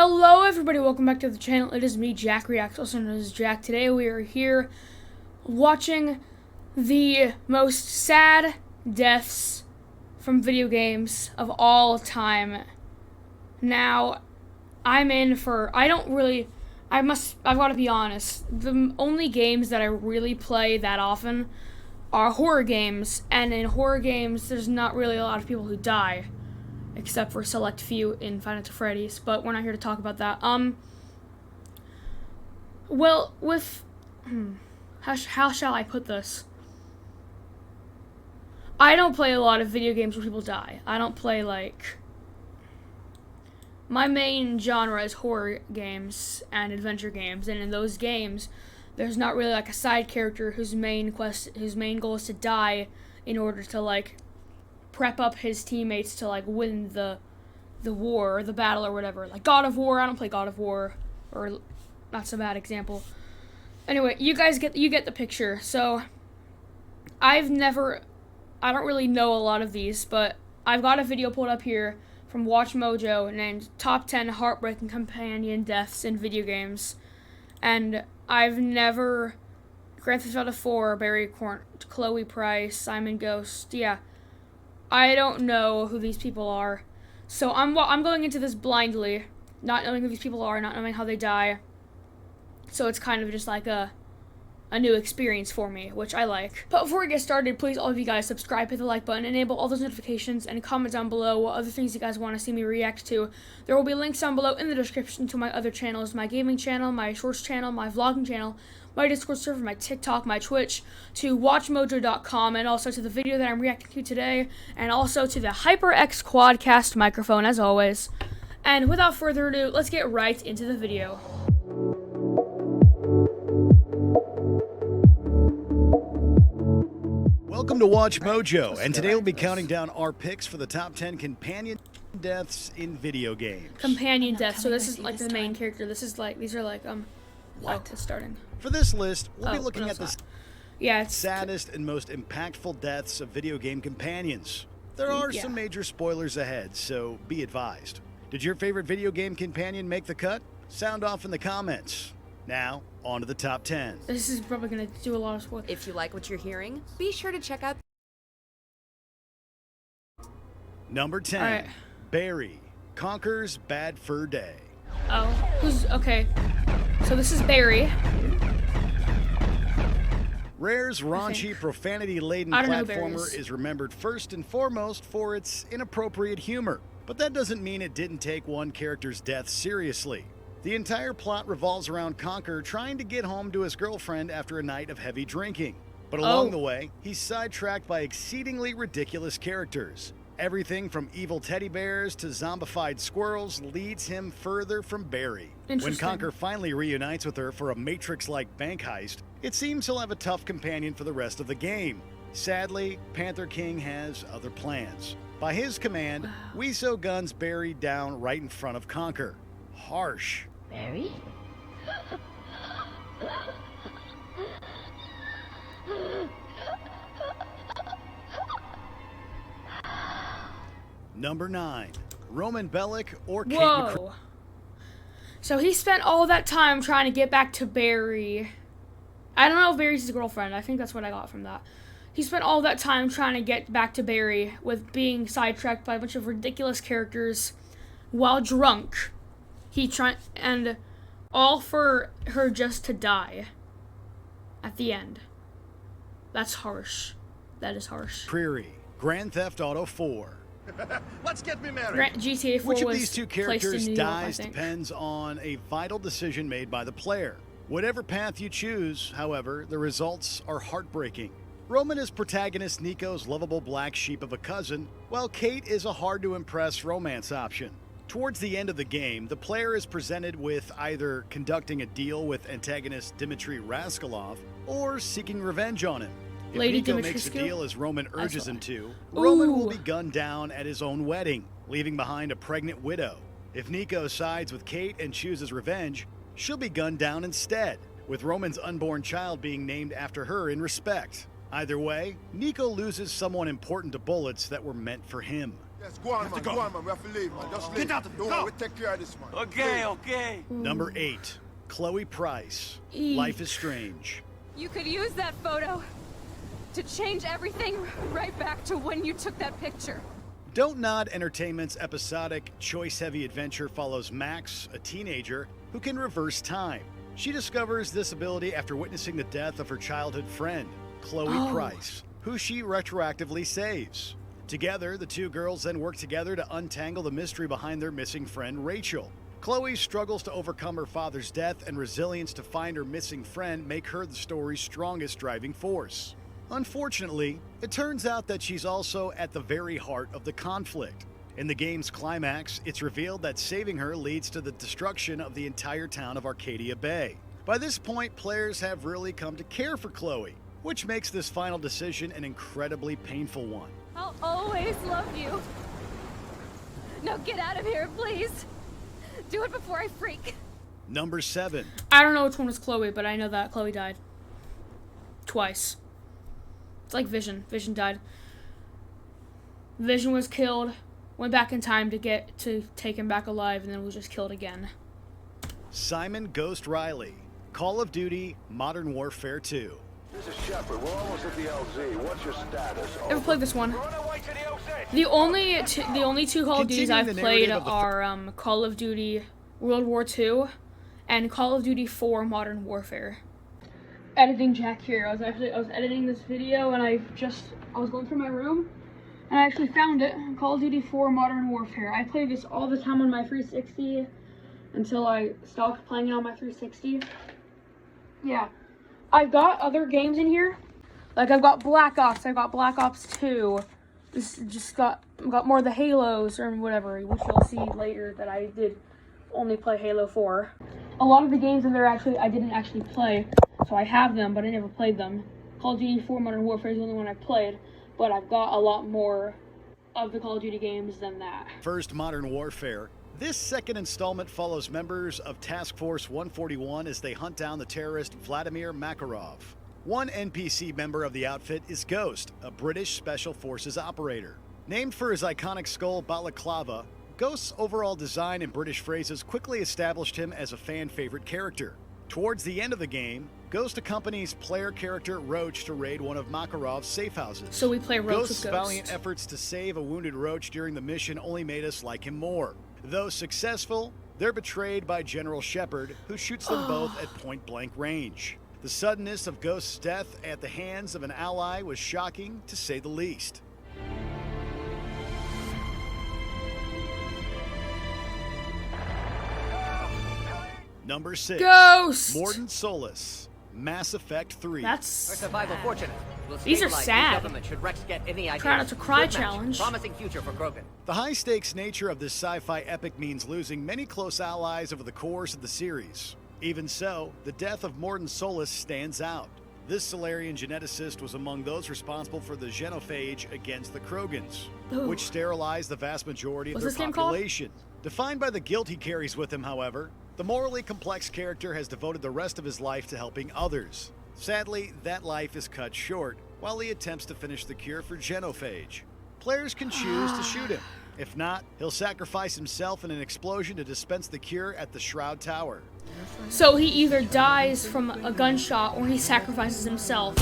Hello everybody, welcome back to the channel. It is me, Jack Reacts, also known as Jack. Today we are here watching the most sad deaths from video games of all time. Now, I've got to be honest, the only games that I really play that often are horror games, and in horror games there's not really a lot of people who die. Except for a select few in Five Nights at Freddy's, but we're not here to talk about that. Well, with, how shall I put this? I don't play a lot of video games where people die. I don't play, my main genre is horror games and adventure games, and in those games, there's not really, a side character whose main goal is to die in order to, prep up his teammates to win the war or the battle or whatever. Like God of War, I don't play God of War, or not so bad example. Anyway, you get the picture. So I don't really know a lot of these, but I've got a video pulled up here from Watch Mojo named Top 10 Heartbreaking Companion Deaths in Video Games. And I've never Grand Theft Auto 4, Barry Corn, Chloe Price, Simon Ghost, yeah. I don't know who these people are, so I'm going into this blindly, not knowing who these people are, not knowing how they die. So it's kind of just like a new experience for me, which I like. But before we get started, please all of you guys subscribe, hit the like button, enable all those notifications, and comment down below what other things you guys want to see me react to. There will be links down below in the description to my other channels, my gaming channel, my shorts channel, my vlogging channel, my Discord server, my TikTok, my Twitch, to watchmojo.com, and also to the video that I'm reacting to today, and also to the HyperX Quadcast microphone, as always. And without further ado, let's get right into the video. Welcome to Watch Mojo, and today we'll be counting down our picks for the top 10 companion deaths in video games. Companion deaths, so this is the main character. This is these are what? It's starting. For this list, we'll be looking at the it's saddest and most impactful deaths of video game companions. There are some major spoilers ahead, so be advised. Did your favorite video game companion make the cut? Sound off in the comments. Now, on to the top 10. This is probably going to do a lot of spoilers. If you like what you're hearing, be sure to check out Number 10, right. Barry, Conker's Bad Fur Day. Oh, okay. So this is Barry. Rare's raunchy, profanity-laden platformer is remembered first and foremost for its inappropriate humor. But that doesn't mean it didn't take one character's death seriously. The entire plot revolves around Conker trying to get home to his girlfriend after a night of heavy drinking. But along the way, he's sidetracked by exceedingly ridiculous characters. Everything from evil teddy bears to zombified squirrels leads him further from Barry. When Conker finally reunites with her for a Matrix-like bank heist, it seems he'll have a tough companion for the rest of the game. Sadly, Panther King has other plans. By his command, Weeso guns Barry down right in front of Conker. Harsh. Barry? Number 9, Roman Bellic or Kate Whoa. So he spent all that time trying to get back to Barry. I don't know if Barry's his girlfriend. I think that's what I got from that. He spent all that time trying to get back to Barry with being sidetracked by a bunch of ridiculous characters while drunk. And all for her just to die at the end. That's harsh. That is harsh. Prairie, Grand Theft Auto 4. Let's get me married. GTA 4 Which of was these two placed characters in New York, dies depends on a vital decision made by the player. Whatever path you choose, however, the results are heartbreaking. Roman is protagonist Nico's lovable black sheep of a cousin, while Kate is a hard-to-impress romance option. Towards the end of the game, the player is presented with either conducting a deal with antagonist Dmitry Rascalov or seeking revenge on him. If Nico makes a deal as Roman urges him to, Roman will be gunned down at his own wedding, leaving behind a pregnant widow. If Nico sides with Kate and chooses revenge, she'll be gunned down instead, with Roman's unborn child being named after her in respect. Either way, Nico loses someone important to bullets that were meant for him. Yes, go on, man. Go on, man. We have to leave, man. Just leave. Get out of the door. We take care of this, man. Okay. Number 8, Chloe Price. Life is Strange. You could use that photo to change everything right back to when you took that picture. Don't Nod Entertainment's episodic, choice-heavy adventure follows Max, a teenager, who can reverse time. She discovers this ability after witnessing the death of her childhood friend, Chloe Price, who she retroactively saves. Together, the two girls then work together to untangle the mystery behind their missing friend, Rachel. Chloe's struggles to overcome her father's death and resilience to find her missing friend make her the story's strongest driving force. Unfortunately, it turns out that she's also at the very heart of the conflict. In the game's climax, it's revealed that saving her leads to the destruction of the entire town of Arcadia Bay. By this point, players have really come to care for Chloe, which makes this final decision an incredibly painful one. I'll always love you. Now get out of here, please. Do it before I freak. Number 7. I don't know which one was Chloe, but I know that Chloe died. Twice. It's like Vision. Vision died. Vision was killed, went back in time to take him back alive, and then was just killed again. Simon Ghost Riley, Call of Duty Modern Warfare 2. This is Shepard. We're almost at the LZ. What's your status? Never played this one. The only two Call of Duties I've played are Call of Duty World War II and Call of Duty 4 Modern Warfare. Editing Jack here. I was editing this video and I was going through my room and I actually found it. Call of Duty 4 Modern Warfare. I play this all the time on my 360 until I stopped playing it on my 360. Yeah. I've got other games in here. Like I've got Black Ops, I've got Black Ops 2. This just got more of the Halos or whatever, which you'll see later that I did only play Halo 4. A lot of the games in there I didn't actually play, so I have them, but I never played them. Call of Duty 4 Modern Warfare is the only one I played, but I've got a lot more of the Call of Duty games than that. First, Modern Warfare. This second installment follows members of Task Force 141 as they hunt down the terrorist Vladimir Makarov. One NPC member of the outfit is Ghost, a British Special Forces operator. Named for his iconic skull balaclava, Ghost's overall design and British phrases quickly established him as a fan-favorite character. Towards the end of the game, Ghost accompanies player character Roach to raid one of Makarov's safe houses. So we play Roach Ghost's with Ghost. valiant efforts to save a wounded Roach during the mission only made us like him more. Though successful, they're betrayed by General Shepard, who shoots them both at point-blank range. The suddenness of Ghost's death at the hands of an ally was shocking, to say the least. Number 6. Ghost! Mordant Solus, Mass Effect 3. Our survival fortunate. We'll These are sad. Government should Rex get any idea. Try not to cry challenge. Promising future for Krogan. The high-stakes nature of this sci-fi epic means losing many close allies over the course of the series. Even so, the death of Mordant Solus stands out. This Solarian geneticist was among those responsible for the genophage against the Krogans, which sterilized the vast majority of their population. Defined by the guilt he carries with him, however, the morally complex character has devoted the rest of his life to helping others. Sadly, that life is cut short while he attempts to finish the cure for genophage. Players can choose to shoot him. If not, he'll sacrifice himself in an explosion to dispense the cure at the Shroud Tower. So he either dies from a gunshot or he sacrifices himself.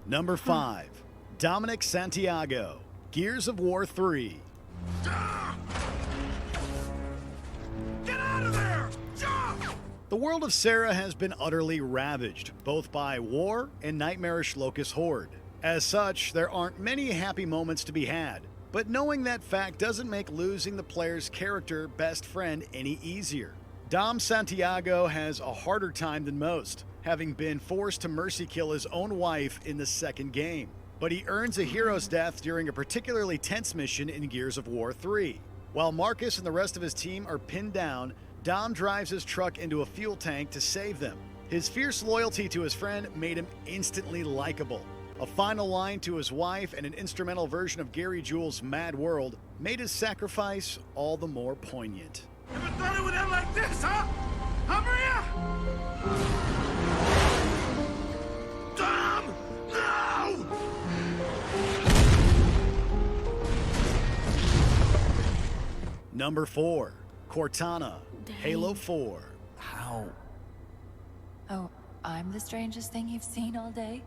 Number 5. Dominic Santiago, Gears of War 3. Get out of there! Jump! The world of Sarah has been utterly ravaged, both by war and nightmarish locust horde. As such, there aren't many happy moments to be had. But knowing that fact doesn't make losing the player's character best friend any easier. Dom Santiago has a harder time than most, having been forced to mercy kill his own wife in the second game. But he earns a hero's death during a particularly tense mission in Gears of War 3. While Marcus and the rest of his team are pinned down, Dom drives his truck into a fuel tank to save them. His fierce loyalty to his friend made him instantly likable. A final line to his wife and an instrumental version of Gary Jules' Mad World made his sacrifice all the more poignant. Never thought it would end like this, huh? Huh, Maria? Dom! No! Number 4, Cortana, Halo 4. How? Oh, I'm the strangest thing you've seen all day?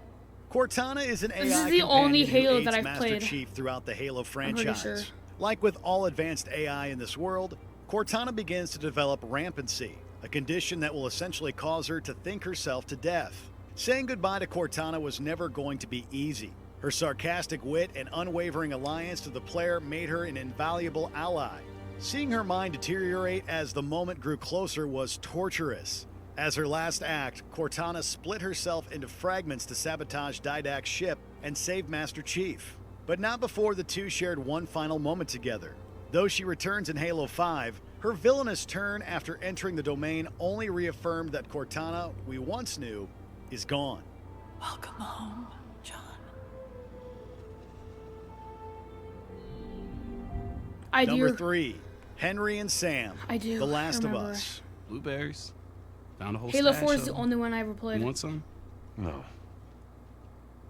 Cortana is an AI This is the only Halo who that aids I've Master played. Chief throughout the Halo I'm pretty franchise. sure. Like with all advanced AI in this world, Cortana begins to develop rampancy, a condition that will essentially cause her to think herself to death. Saying goodbye to Cortana was never going to be easy. Her sarcastic wit and unwavering alliance to the player made her an invaluable ally. Seeing her mind deteriorate as the moment grew closer was torturous. As her last act, Cortana split herself into fragments to sabotage Didac's ship and save Master Chief. But not before the two shared one final moment together. Though she returns in Halo 5, her villainous turn after entering the domain only reaffirmed that Cortana we once knew is gone. Welcome home, John. Number 3, Henry and Sam, I do. The Last of remember. Us. Blueberries. Found a whole Halo stash 4 is of the them. only one I ever played. You want some? No.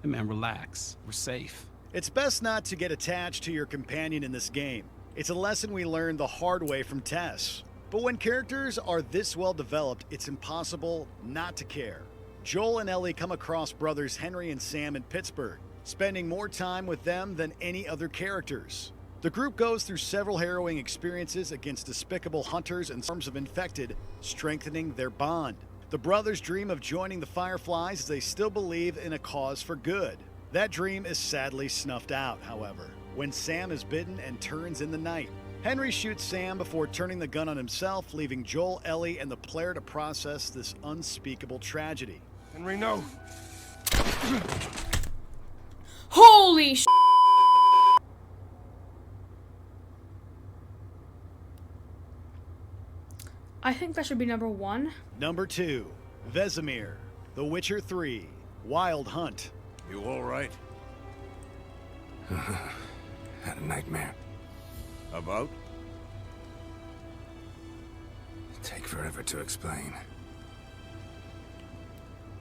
Hey man, relax. We're safe. It's best not to get attached to your companion in this game. It's a lesson we learned the hard way from Tess. But when characters are this well developed, it's impossible not to care. Joel and Ellie come across brothers Henry and Sam in Pittsburgh, spending more time with them than any other characters. The group goes through several harrowing experiences against despicable hunters and swarms of infected, strengthening their bond. The brothers dream of joining the Fireflies as they still believe in a cause for good. That dream is sadly snuffed out, however, when Sam is bitten and turns in the night. Henry shoots Sam before turning the gun on himself, leaving Joel, Ellie, and the player to process this unspeakable tragedy. Henry, no. Holy sh! I think that should be number 1. Number 2, Vesimir, The Witcher 3, Wild Hunt. You all right? Had a nightmare. About? Take forever to explain.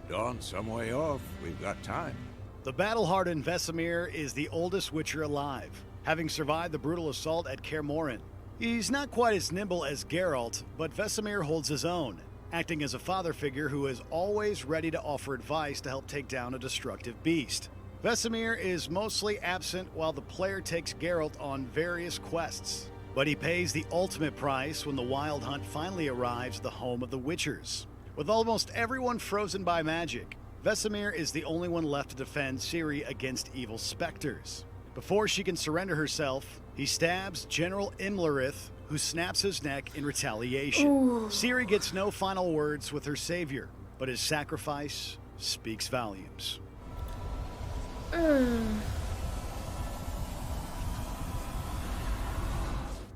Dawn, some way off. We've got time. The battle-hardened Vesimir is the oldest Witcher alive, having survived the brutal assault at Kaer Morhen. He's not quite as nimble as Geralt, but Vesimir holds his own, acting as a father figure who is always ready to offer advice to help take down a destructive beast. Vesimir is mostly absent while the player takes Geralt on various quests, but he pays the ultimate price when the Wild Hunt finally arrives at the home of the Witchers. With almost everyone frozen by magic, Vesimir is the only one left to defend Ciri against evil specters. Before she can surrender herself, he stabs General Imlerith, who snaps his neck in retaliation. Ooh. Ciri gets no final words with her savior, but his sacrifice speaks volumes.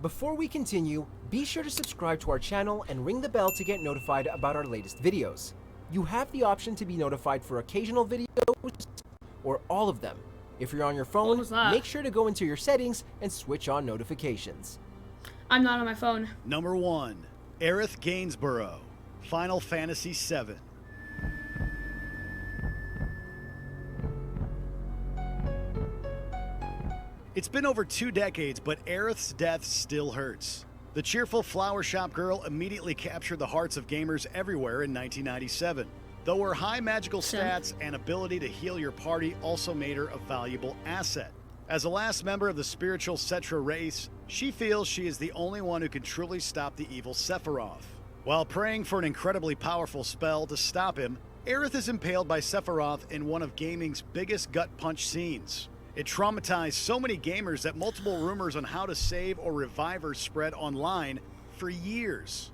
Before we continue, be sure to subscribe to our channel and ring the bell to get notified about our latest videos. You have the option to be notified for occasional videos or all of them. If you're on your phone, What was that? make sure to go into your settings and switch on notifications. I'm not on my phone. Number 1, Aerith Gainsborough, Final Fantasy VII. It's been over 2 decades, but Aerith's death still hurts. The cheerful flower shop girl immediately captured the hearts of gamers everywhere in 1997. Though her high magical stats and ability to heal your party also made her a valuable asset. As the last member of the spiritual Cetra race, she feels she is the only one who can truly stop the evil Sephiroth. While praying for an incredibly powerful spell to stop him, Aerith is impaled by Sephiroth in one of gaming's biggest gut punch scenes. It traumatized so many gamers that multiple rumors on how to save or revive her spread online for years.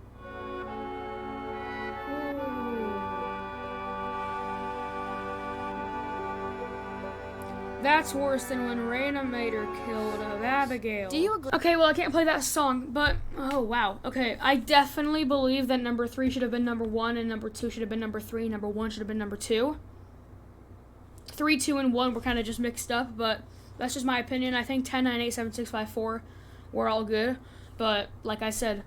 That's worse than when Reyna Mater killed Abigail. Do you agree? Okay, well, I can't play that song, but oh wow. Okay, I definitely believe that number 3 should have been number 1, and number 2 should have been number 3, number 1 should have been number 2. 3, 2, and 1 were kind of just mixed up, but that's just my opinion. I think 10, 9, 8, 7, 6, 5, 4 were all good, but like I said,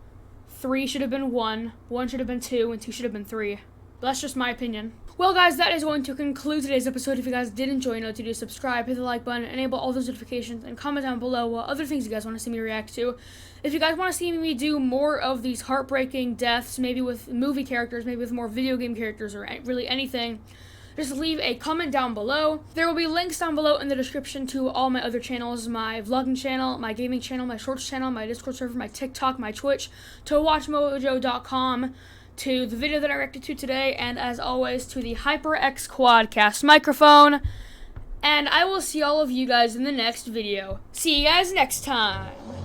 3 should have been 1, 1 should have been 2, and 2 should have been 3. But that's just my opinion. Well, guys, that is going to conclude today's episode. If you guys did enjoy, you know what to do. Subscribe, hit the like button, enable all those notifications, and comment down below what other things you guys want to see me react to. If you guys want to see me do more of these heartbreaking deaths, maybe with movie characters, maybe with more video game characters, or really anything, just leave a comment down below. There will be links down below in the description to all my other channels, my vlogging channel, my gaming channel, my shorts channel, my Discord server, my TikTok, my Twitch, to watchmojo.com, to the video that I reacted to today, and as always, to the HyperX Quadcast microphone. And I will see all of you guys in the next video. See you guys next time.